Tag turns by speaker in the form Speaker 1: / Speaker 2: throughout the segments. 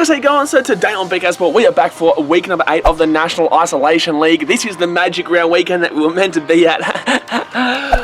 Speaker 1: How's it going? So today on BKRsport, we are back for week number 8 of the National Isolation League. This is the Magic Round weekend that we were meant to be at.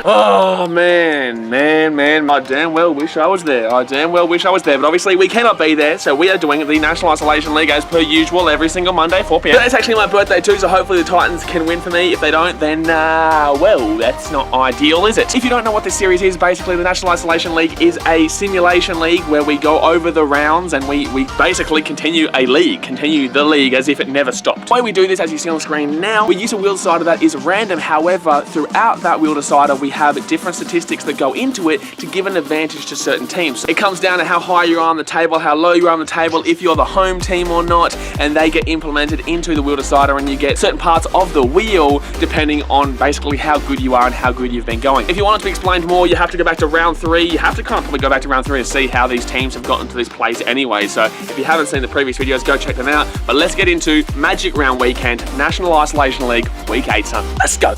Speaker 1: Oh man, I damn well wish I was there. But obviously we cannot be there, so we are doing the National Isolation League as per usual every single Monday, 4 PM. Today's actually my birthday too, so hopefully the Titans can win for me. If they don't, then, well, that's not ideal, is it? If you don't know what this series is, basically the National Isolation League is a simulation league where we go over the rounds and we basically continue the league as if it never stopped. The way we do this, as you see on the screen now, we use a wheel decider that is random. However, throughout that wheel decider, we have different statistics that go into it to give an advantage to certain teams. It comes down to how high you are on the table, how low you are on the table, if you're the home team or not, and they get implemented into the wheel decider, and you get certain parts of the wheel depending on basically how good you are and how good you've been going. If you want it to be explained more, you have to go back to round 3. You have to kind of probably go back to round 3 to see how these teams have gotten to this place anyway. So if you haven't seen the previous videos, go check them out. But let's get into Magic Round Weekend, National Isolation League, Week 8, son. Let's go.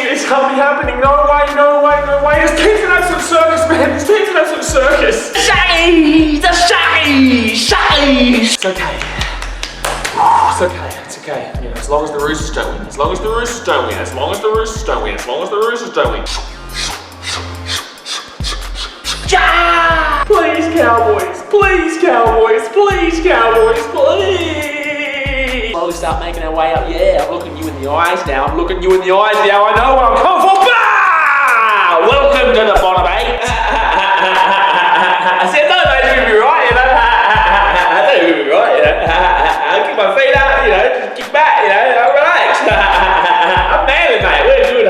Speaker 1: This can't be happening. No way. This team's an absolute circus, man. This team's an absolute circus. Shaggies! It's okay. It's okay. You know, as long as the Roosters don't win. Please, Cowboys, please. Slowly start making our way up. Yeah, I'm looking you in the eyes now. I know what I'm coming for. Bah! Welcome to the bottom 8. I said, no, mate, it's going to be right, you know. I'll kick my feet up, you know, just kick back, you know, relax. I'm manly, mate, we're good.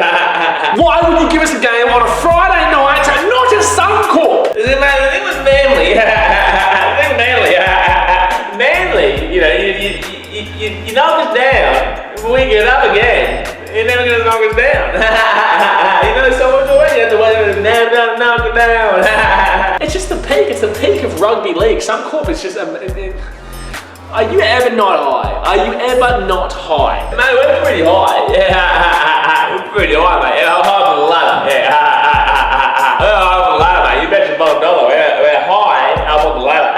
Speaker 1: Why would you give us a game on a Friday night and not a Suncorp? The thing was Manly. Manly, you know, you knock us down, we get up again. You're never going to knock us down. You know so much already, you have to wait to knock it down. It's just the peak, it's the peak of rugby league. Suncorp is just, are you ever not high? Mate, we're pretty high. Yeah, we're pretty high, mate. Yeah, I'm high on the ladder. Yeah, I'm on the ladder, mate. You bet your bottom dollar. We're high up on the ladder.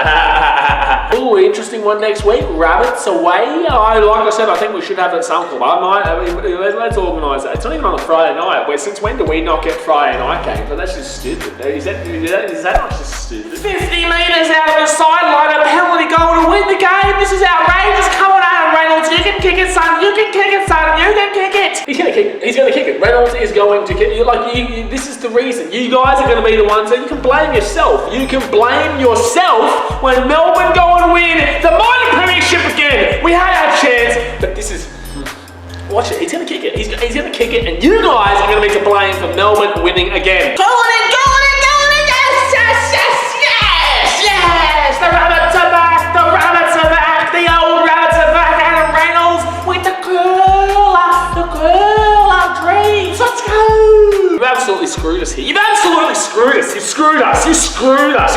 Speaker 1: Ooh, interesting one next week. Rabbits away. Like I said, I think we should have that Suncorp. Let's organise that. It's not even on a Friday night. Since when do we not get Friday night games? But that's just stupid. Is that not just stupid? 50 metres out of the sideline, a penalty goal to win the game. This is outrageous. Come on, Adam Reynolds. You can kick it, son. You can kick it. He's going to kick it. Reynolds is going to kick it. This is the reason. You guys are going to be the ones that you can blame yourself. When Melbourne go and win the mighty premiership again. We had our chance, but this is... Watch it. He's going to kick it. He's going to kick it, and you guys are going to be to blame for Melbourne winning again. Go on in. Yes. The Rabbits are back. The old Rabbits are back. Adam Reynolds with the curler dreams. Let's go. You've absolutely screwed us here. You've screwed us. You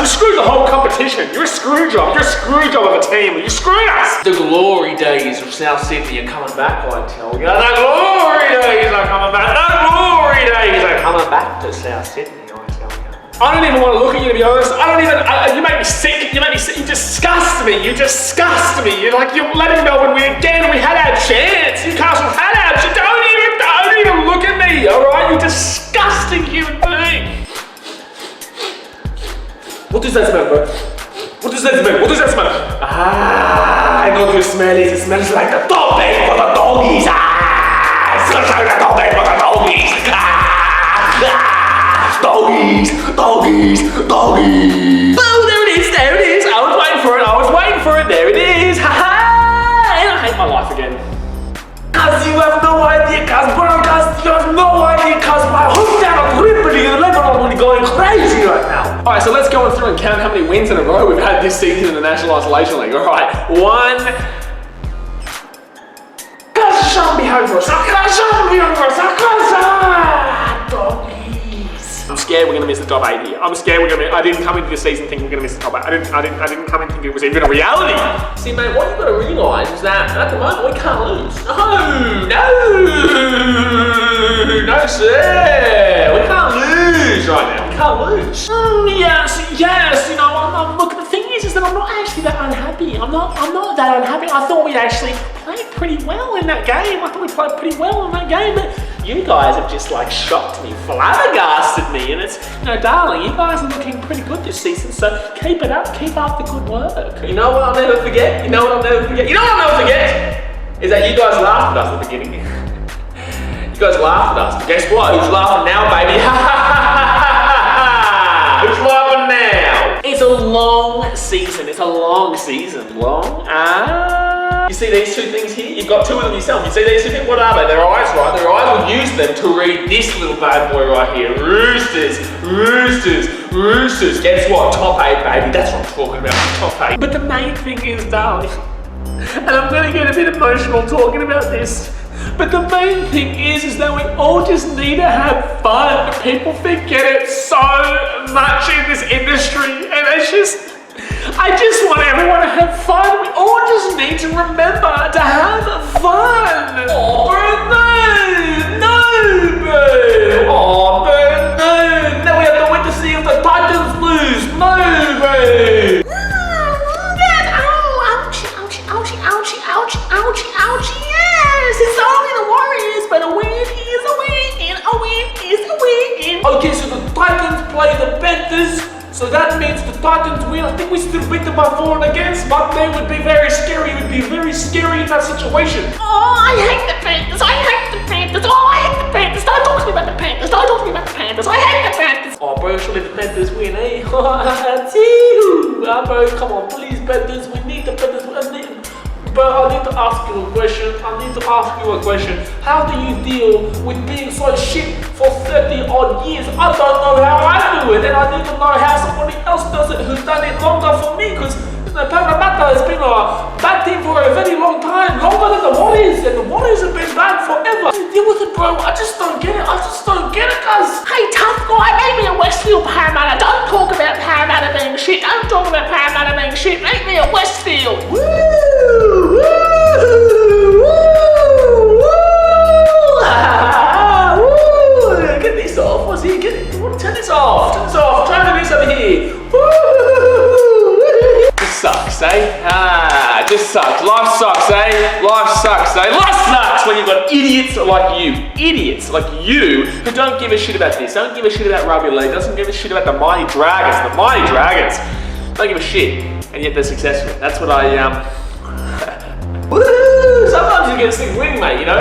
Speaker 1: screwed the whole competition. You're a screw job. You're a screw job of a team. You screwed us. The glory days of South Sydney are coming back, I tell you. The glory days are coming back. To South Sydney, I tell you. I don't even want to look at you, to be honest. You make me sick. You disgust me. You're letting Melbourne win again. We had our chance. Newcastle had our chance. Don't even look at me, all right? You disgusting human being. What does that smell, bro? What does that smell? I know what it smells. It smells like the top egg for the doggies. It smells like the top egg for the doggies. Doggies. Oh, there it is. I was waiting for it. There it is. Ha ha! And I hate my life again. Cause you have no idea, cause my hometown of Liberty and Lebanon is going crazy right now. Alright, so let's go through and count how many wins in a row we've had this season in the National Isolation League. Alright, 1. Cause shouldn't be home for us. Doggies. scared we're gonna miss the top 8 here. I'm scared we're gonna. I didn't come into the season thinking we're gonna miss the top 8. I didn't come in thinking it was even a reality. See, mate, what you've got to realise is that at the moment we can't lose. No, sir. We can't lose right now. We can't lose. Yes. You know, look. The thing is that I'm not actually that unhappy. I'm not that unhappy. I thought we actually played pretty well in that game. I thought we played pretty well in that game, but you guys have just like shocked me, flabbergasted me, and it's, you know, darling, you guys are looking pretty good this season, so keep it up, keep up the good work. You know what I'll never forget? You know what I'll never forget? Is that you guys laughed at us at the beginning. You guys laughed at us, but guess what? Who's laughing now, baby? Who's laughing now? It's a long season. It's a long season. You see these two things here? You've got two of them yourself. You see these two things? What are they? Their eyes, right? Their eyes will use them to read this little bad boy right here. Roosters. Guess what? Top 8, baby. That's what I'm talking about. Top 8. But the main thing is, darling, and I'm going to get a bit emotional talking about this, but the main thing is that we all just need to have fun. People forget it so much in this industry, and it's just, I just want everyone to have fun. We all just need to remember to have fun. Oh, no, bro. Oh, no. Now we have to wait to see if the Titans lose. No, bro. Ouchie. Yes, it's only the Warriors, but a win is a win. Okay, so the Titans play the Panthers. So that means the Titans win. I think we still beat them by 4 against, but they would be very scary. It would be very scary in that situation. Oh, I hate the Panthers. Don't talk to me about the Panthers. I hate the Panthers. Oh, bro, surely the Panthers win, eh? Bro, come on, please, Panthers. We need the Panthers. But I need to ask you a question. How do you deal with being so shit for 30 odd years? I don't know how I do it, and I need to know how somebody else does it who's done it longer for me, because Parramatta has been a bad team for a very long time, longer than the Warriors, and the Warriors have been bad forever. Deal with it, bro. I just don't get it, guys. Hey, tough guy, maybe a Westfield Parramatta. Don't talk about Parramatta being shit. Make me a Westfield. Get this off. What's he? Turn this off. Try to do something here. Just sucks, eh? Just sucks. Life sucks, eh? Life sucks when you've got idiots like you who don't give a shit about this, don't give a shit about rugby league, doesn't give a shit about the mighty dragons. Don't give a shit, and yet they're successful. That's what sometimes you get sick of winning, mate, you know?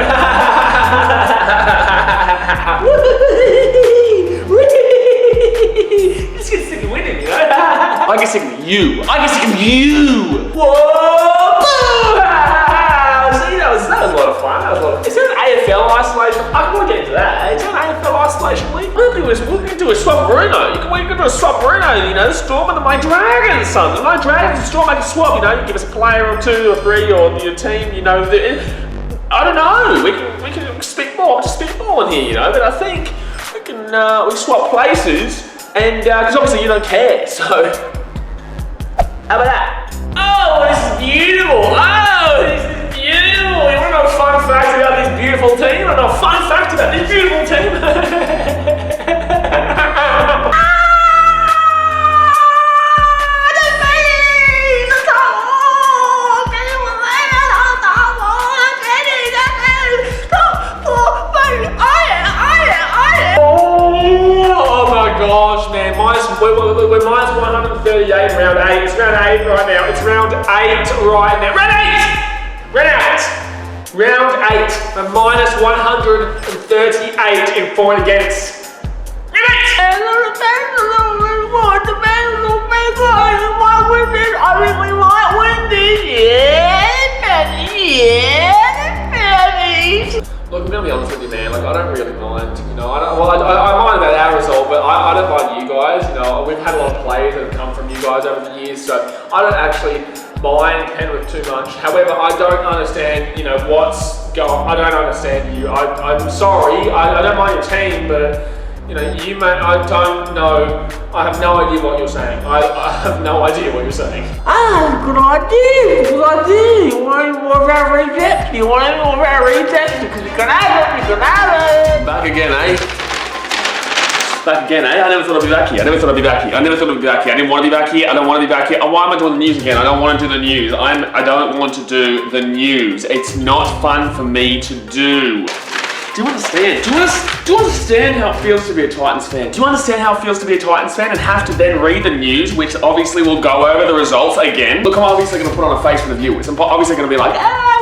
Speaker 1: You just get sick of winning, you know? I get sick of you. Whoa! See, that was a lot of fun. Is there an AFL isolation? I can get into that. Is there an AFL isolation league? I think we can do a swap Bruno. We can do a swap Bruno, you know, Storm and my Dragons, son. My Dragons and Storm make a swap, you know. You give us a player or 2 or 3 or your team, you know. I don't know. We can spit more. Just spit more in here, you know. But I think we can swap places, and because obviously you don't care. So how about that? Oh, this is beautiful. You want to know a fun fact about this beautiful team? We're minus 138 round 8. It's round 8 right now. It's round 8 right now. Round 8. We're minus 138 in for and against. Look, I'm gonna be honest with you, man. Like, I don't really mind. You know, I mind about our result, but I don't mind you guys. You know, we've had a lot of players that have come from you guys over the years, so I don't actually mind Penrith too much. However, I don't understand. You know what's going. I don't understand you. I'm sorry. I don't mind your team, but You know, I don't know. I have no idea what you're saying. I have no idea what you're saying.
Speaker 2: Ah, good idea. Good idea. You want any more of our reject? You want any more of our reject? Because you can have it. You can have it.
Speaker 1: Back again, eh? Back again, eh? I never thought I'd be back here. I never thought I'd be back here. I never thought I'd be back here. I didn't want to be back here. I don't want to be back here. Why am I doing the news again? I don't want to do the news. I don't want to do the news. It's not fun for me to do. Do you understand? Do you understand how it feels to be a Titans fan? Do you understand how it feels to be a Titans fan and have to then read the news, which obviously will go over the results again? Look, I'm obviously going to put on a face for the viewers. I'm obviously going to be like, I'm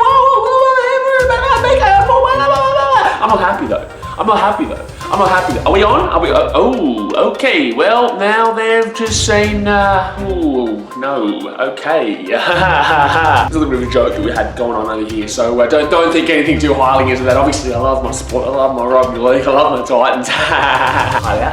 Speaker 1: not happy though. I'm not happy though. I'm not happy though. Are we on? Are we? Oh, okay. Well, now they've just saying, oh, no. Okay. There's a little bit of a joke that we had going on over here. So don't think anything too highly into that. Obviously, I love my sport. I love my rugby league. I love my Titans.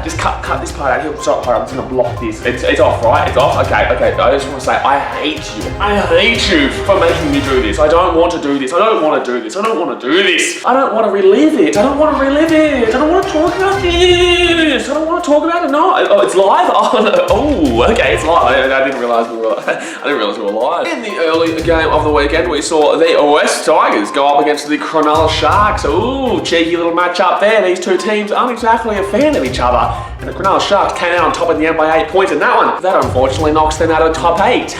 Speaker 1: Just cut this part out here. Sorry, I'm just gonna block this. It's off, right? It's off. Okay. I just want to say I hate you. I hate you for making me do this. I don't want to do this. I don't want to do this. I don't want to do this. I don't want to relive it. I don't want to relive it. I don't want to talk about this. I don't want to talk about it. No. Oh, it's live. Oh, okay, it's live. I didn't realize we were. I didn't realize we were live. In the early game of the weekend, we saw the West Tigers go up against the Cronulla Sharks. Ooh, cheeky little match up there. These two teams aren't exactly a fan of each other, and the Cronulla Sharks came out on top of the end by 8 points in that one. That unfortunately knocks them out of the top 8.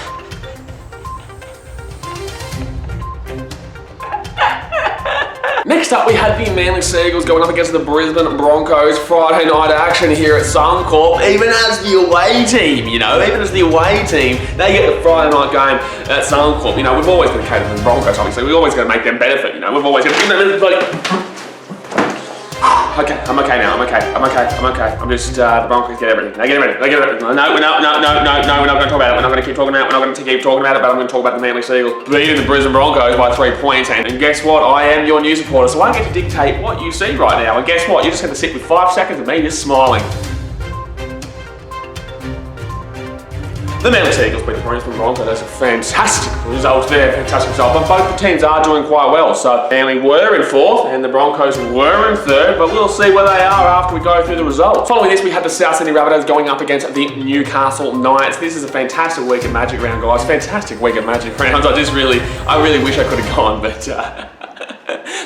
Speaker 1: Next up, we had the Manly Seagulls going up against the Brisbane Broncos. Friday night action here at Suncorp. Even as the away team, you know, even as the away team, they get the Friday night game at Suncorp. You know, we've always been catered to the Broncos, obviously. We're always going to make them benefit, you know. We've always got to give them, like... Okay, I'm okay now. I'm okay. I'm just, the Broncos get everything. They get everything. No, we're not going to talk about it. We're not going to keep talking about it. We're not going to keep talking about it, but I'm going to talk about the Manly Seagulls beating the Brisbane Broncos by 3 points. And guess what? I am your news reporter, so I get to dictate what you see right now. And guess what? You're just going to sit with 5 seconds of me just smiling. The Manly Seagulls beat the Brisbane Broncos. That's a fantastic result there, fantastic result. But both the teams are doing quite well. So Manly were in 4th and the Broncos were in 3rd, but we'll see where they are after we go through the results. Following this, we had the South Sydney Rabbitohs going up against the Newcastle Knights. This is a fantastic week of Magic Round, guys. Fantastic week of Magic Rounds. I really wish I could have gone, but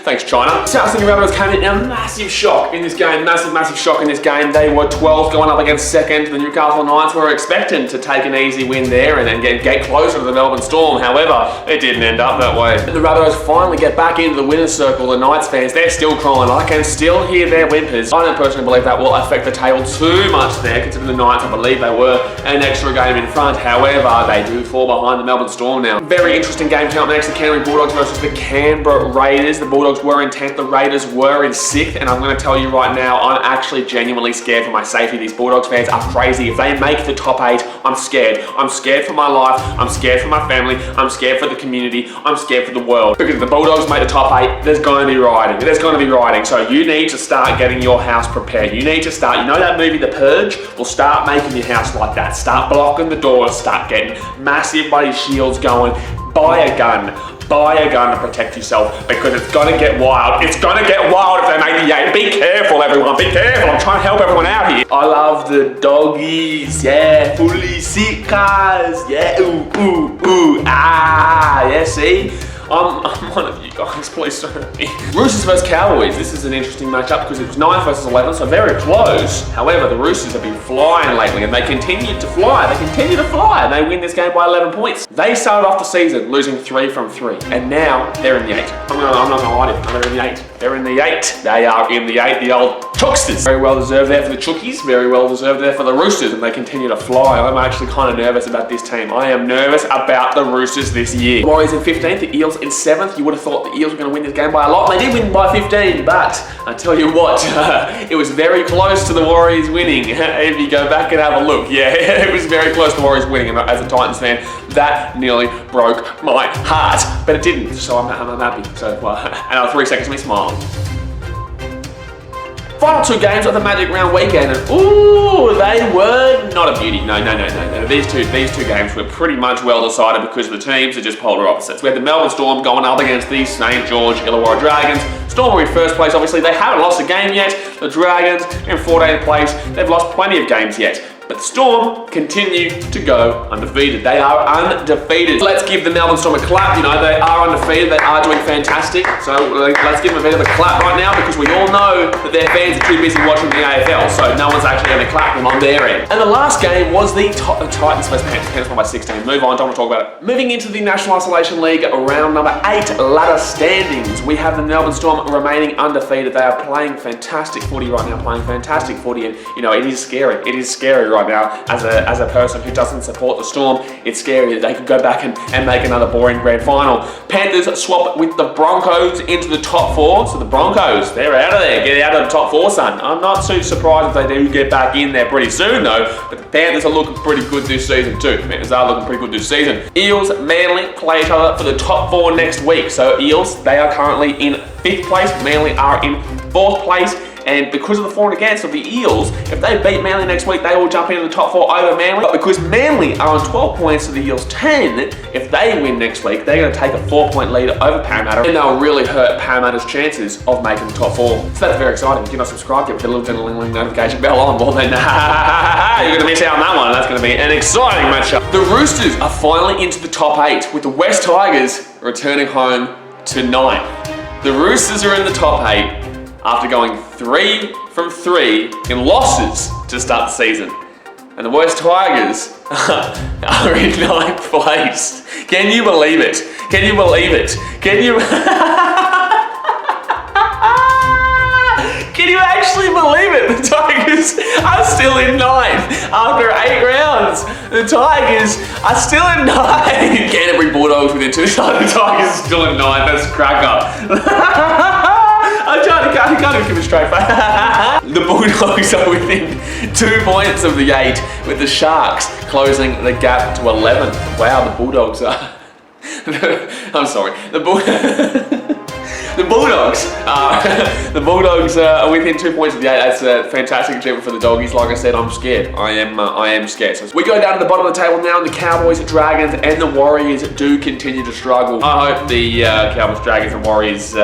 Speaker 1: thanks, China. South Sydney Rabbitohs came in a massive shock in this game. Massive shock in this game. They were 12th going up against 2nd. The Newcastle Knights were expecting to take an easy win there and then get closer to the Melbourne Storm. However, it didn't end up that way. The Rabbitohs finally get back into the winner's circle. The Knights fans, they're still crying. I can still hear their whimpers. I don't personally believe that will affect the table too much there, considering the Knights, I believe they were an extra game in front. However, they do fall behind the Melbourne Storm now. Very interesting game coming up next. The Canterbury Bulldogs versus the Canberra Raiders. The Bulldogs were in 10th, the Raiders were in 6th, and I'm going to tell you right now, I'm actually genuinely scared for my safety. These Bulldogs fans are crazy. If they make the top 8, I'm scared. I'm scared for my life, I'm scared for my family, I'm scared for the community, I'm scared for the world. Because if the Bulldogs make the top 8, there's going to be rioting. There's going to be rioting. So you need to start getting your house prepared. You need to start, you know that movie The Purge? Well, start making your house like that. Start blocking the doors, start getting massive bloody shields going. Buy a gun. Buy a gun to protect yourself, because it's gonna get wild. It's gonna get wild if they make the 8. Be careful, everyone. Be careful. I'm trying to help everyone out here. I love the doggies. Yeah, fully sick cars. Yeah, ooh, ah. Yeah, see? I'm one of you guys, please don't hurt me. Roosters versus Cowboys. This is an interesting matchup because it was 9 versus 11, so very close. However, the Roosters have been flying lately and they continue to fly. And they win this game by 11 points. They started off the season losing 3 from 3, and now they're in the 8. I'm not gonna lie to you, they're in the 8. They're in the 8. They are in the 8, the old Chucksters. Very well deserved there for the Chookies, very well deserved there for the Roosters, and they continue to fly. I'm actually kind of nervous about this team. I am nervous about the Roosters this year. The Warriors in 15th, the Eels in 7th. You would have thought the Eels were going to win this game by a lot. They did win by 15, but I tell you what, it was very close to the Warriors winning. If you go back and have a look, yeah, it was very close to the Warriors winning. And as a Titans fan, that nearly broke my heart, but it didn't, so I'm happy. So, another 3 seconds of me smiling. Final two games of the Magic Round weekend, and ooh, they were not a beauty. No. These two games were pretty much well decided because the teams are just polar opposites. We had the Melbourne Storm going up against the St. George Illawarra Dragons. Storm are in first place, obviously. They haven't lost a game yet. The Dragons in 14th place. They've lost plenty of games yet. But the Storm continue to go undefeated. They are undefeated. Let's give the Melbourne Storm a clap. You know, they are undefeated. They are doing fantastic. So let's give them a bit of a clap right now because we all know that their fans are too busy watching the AFL. So no one's actually going to clap them on their end. And the last game was the Titans vs Panthers. Panthers won by 16. Move on, don't want to talk about it. Moving into the National Isolation League, round number 8, ladder standings. We have the Melbourne Storm remaining undefeated. They are playing fantastic footy right now, playing fantastic footy. And, you know, it is scary. It is scary right now as a person who doesn't support the Storm. It's scary that they could go back and make another boring grand final. Panthers swap with the Broncos into the top 4. So the Broncos, they're out of there. Get out of the top 4, son. I'm not too surprised if they do get back in there pretty soon though. But the Panthers are looking pretty good this season too. Panthers are looking pretty good this season. Eels, Manly play each other for the top 4 next week. So Eels, they are currently in 5th place. Manly are in 4th place. And because of the for and against of the Eels, if they beat Manly next week, they will jump into the top 4 over Manly. But because Manly are on 12 points to the Eels 10, if they win next week, they're going to take a 4-point lead over Parramatta, and they'll really hurt Parramatta's chances of making the top 4. So that's very exciting. If you're not subscribed yet, with the little ding-a-ling-ling notification bell on, well then, you're going to miss out on that one. That's going to be an exciting matchup. The Roosters are finally into the top 8, with the West Tigers returning home tonight. The Roosters are in the top 8. After going 3 from 3 in losses to start the season. And the West Tigers are in 9th place. Can you believe it? Can you believe it? Can you... Can you actually believe it? The Tigers are still in 9th after 8 rounds. The Tigers are still in 9th. Canterbury Bulldogs within 2 shots. The Tigers are still in 9th. That's a cracker. I can't even give a straight face. The Bulldogs are within 2 points of the 8, with the Sharks closing the gap to 11. Wow, the Bulldogs are... I'm sorry. The Bulldogs are within 2 points of the 8. That's a fantastic achievement for the Doggies. Like I said, I'm scared. I am scared. So we go down to the bottom of the table now, and the Cowboys, Dragons, and the Warriors do continue to struggle. I hope the Cowboys, Dragons, and Warriors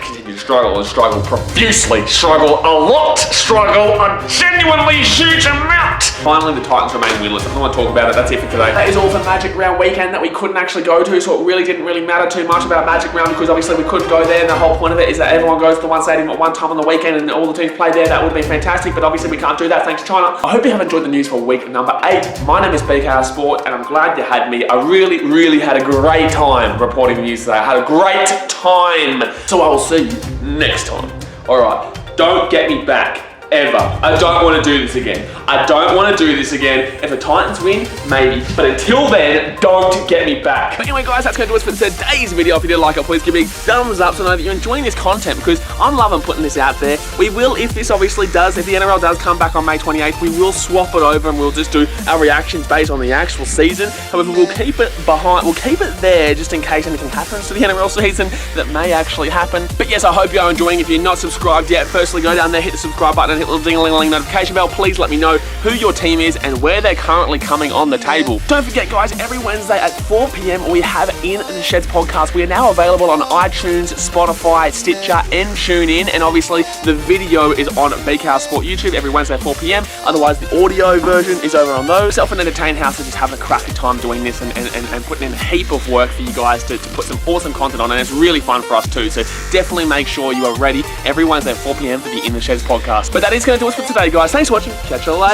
Speaker 1: continue to struggle profusely, struggle a lot, struggle a genuinely huge amount. Finally, the Titans remain winless. I don't want to talk about it. That's it for today. That is all for Magic Round weekend that we couldn't actually go to, so it really didn't matter too much about Magic Round because obviously we couldn't go there, and the whole point of it is that everyone goes to the one stadium at one time on the weekend and all the teams play there. That would be fantastic, but obviously we can't do that thanks to China. I hope you have enjoyed the news for week number 8. My name is BKRsport, and I'm glad you had me. I really had a great time reporting the news today. I had a great time. So I will see you next time. Alright, don't get me back. Ever. I don't want to do this again. I don't want to do this again. If the Titans win, maybe. But until then, don't get me back. But anyway, guys, that's going to do us for today's video. If you did like it, please give me a thumbs up to know that you're enjoying this content because I'm loving putting this out there. We will, if this obviously does, if the NRL does come back on May 28th, we will swap it over and we'll just do our reactions based on the actual season. However, we'll keep it behind, we'll keep it there just in case anything happens to the NRL season that may actually happen. But yes, I hope you're enjoying. If you're not subscribed yet, firstly go down there, hit the subscribe button, and hit the little ding-a-ling-a-ling notification bell. Please let me know who your team is and where they're currently coming on the table. Don't forget, guys, every Wednesday at 4 p.m. we have In the Sheds podcast. We are now available on iTunes, Spotify, Stitcher, and TuneIn, and obviously the video is on BKRsport YouTube every Wednesday at 4 p.m. Otherwise, the audio version is over on those. Self and Entertain House is just having a crappy time doing this and putting in a heap of work for you guys to put some awesome content on, and it's really fun for us too. So definitely make sure you are ready every Wednesday at 4 p.m. for the In the Sheds podcast. But that is going to do us for today, guys. Thanks for watching. Catch you later.